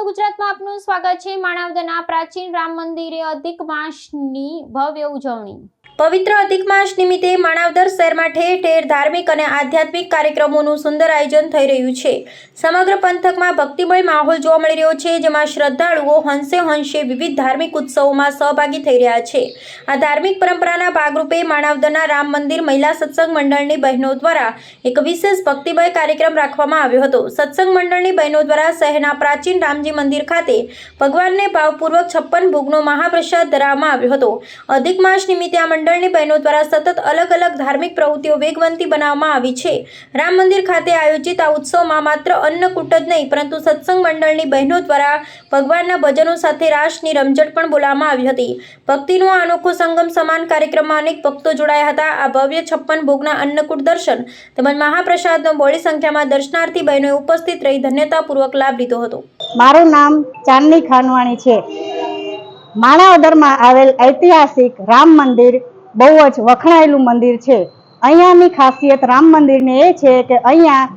ગુજરાતમાં આપનું સ્વાગત છે। માણાવદરના પ્રાચીન રામ મંદિરે અધિક માસની ભવ્ય ઉજવણી। પવિત્ર અધિક માસ નિમિત્તે માણાવદર શહેરમાં ઠેર ઠેર ધાર્મિક અને આધ્યાત્મિક કાર્યક્રમોનું સુંદર આયોજન થઈ રહ્યું છે। સમગ્ર પંથકમાં ભક્તિમય માહોલ જોવા મળી રહ્યો છે, જેમાં શ્રદ્ધાળુઓ હંસે હંસે વિવિધ ધાર્મિક ઉત્સવોમાં સહભાગી થઈ રહ્યા છે। આ ધાર્મિક પરંપરાના ભાગરૂપે માણાવદરના રામ મંદિર મહિલા સત્સંગ મંડળની બહેનો દ્વારા એક વિશેષ ભક્તિમય કાર્યક્રમ રાખવામાં આવ્યો હતો। સત્સંગ મંડળની બહેનો દ્વારા શહેરના પ્રાચીન રામજી મંદિર ખાતે ભગવાનને ભાવપૂર્વક 56 ભોગનો મહાપ્રસાદ ધરાવવામાં આવ્યો હતો। અધિક માસ નિમિત્તે આ મંડળની બહેનો દ્વારા સતત અલગ અલગ ધાર્મિક પ્રવૃત્તિઓ વેગવંતી બનાવવામાં આવી છે। રામ મંદિર ખાતે આયોજિત આ ઉત્સવમાં માત્ર અન્નકૂટ જ નહીં, પરંતુ સત્સંગ મંડળની બહેનો દ્વારા ભગવાનના ભજનો સાથે રાસની રમઝટ પણ બોલાવવામાં આવી હતી। ભક્તિનો આ અનોખો સંગમ સમાન કાર્યક્રમમાં અનેક ભક્તો જોડાયા હતા। આ ભવ્ય 56 ભોગના અન્નકૂટ દર્શન તેમજ મહાપ્રસાદનો બહોળી સંખ્યામાં દર્શનાર્થી બહેનોએ ઉપસ્થિત રહી ધન્યતાપૂર્વક લાભ લીધો હતો। મારું નામ ચાંદની ખાનવાણી છે। માણાવદરમાં આવેલ ઐતિહાસિક રામ મંદિર બહુ જ વખણાયેલું મંદિર છે। અહીંયાની ખાસિયત રામ મંદિરની એ છે કે અહીંયા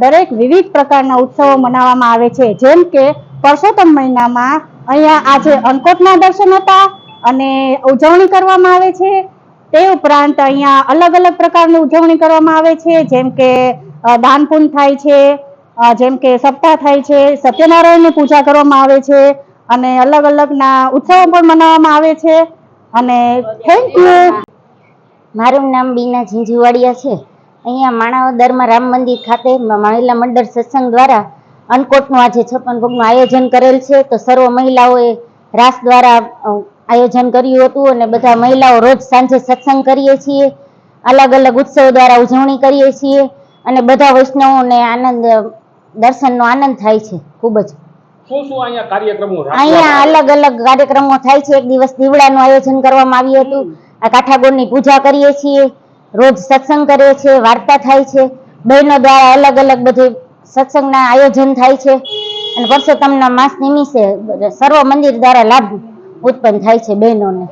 દરેક વિવિધ પ્રકારના ઉત્સવો મનાવવામાં આવે છે। જેમ કે પરસોત્તમ મહિનામાં અહીંયા આજે અંકોટના દર્શન હતા અને ઉજવણી કરવામાં આવે છે। તે ઉપરાંત અહીંયા અલગ અલગ પ્રકારની ઉજવણી કરવામાં આવે છે, જેમ કે દાન પુણ્ય થાય છે, જેમ કે સપ્તાહ થાય છે, સત્યનારાયણની પૂજા કરવામાં આવે છે અને અલગ અલગના ઉત્સવો પણ મનાવવામાં આવે છે। અને થેન્ક યુ। મારું નામ બીના ઝીંઝુવાડિયા છે। અહીંયા માણાવદરમાં રામ મંદિર ખાતે મહિલા મંડળ સત્સંગ દ્વારા અન્નકોટનું આજે 56 ભોગનું આયોજન કરેલ છે। તો સર્વ મહિલાઓએ રાસ દ્વારા આયોજન કર્યું હતું અને બધા મહિલાઓ રોજ સાંજે સત્સંગ કરીએ છીએ, અલગ અલગ ઉત્સવો દ્વારા ઉજવણી કરીએ છીએ અને બધા વૈષ્ણવોને દર્શનનો આનંદ થાય છે। ખૂબ જ અહીંયા અલગ અલગ કાર્યક્રમો થાય છે। એક દિવસ દીવડાનું આયોજન કરવામાં આવ્યું હતું। આ કાઠાગોળની પૂજા કરીએ છીએ, રોજ સત્સંગ કરીએ છીએ, વાર્તા થાય છે, બહેનો દ્વારા અલગ અલગ બધું સત્સંગના આયોજન થાય છે અને પરસોત્તમના માસ નિમિત્તે સર્વ મંદિર દ્વારા લાભ उत्पन्न થાય છે બહેનોને।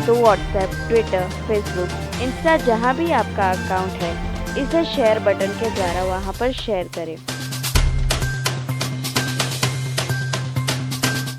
तो व्हाट्सएप, ट्विटर, फेसबुक, इंस्टा जहाँ भी आपका अकाउंट है, इसे शेयर बटन के द्वारा वहाँ पर शेयर करें।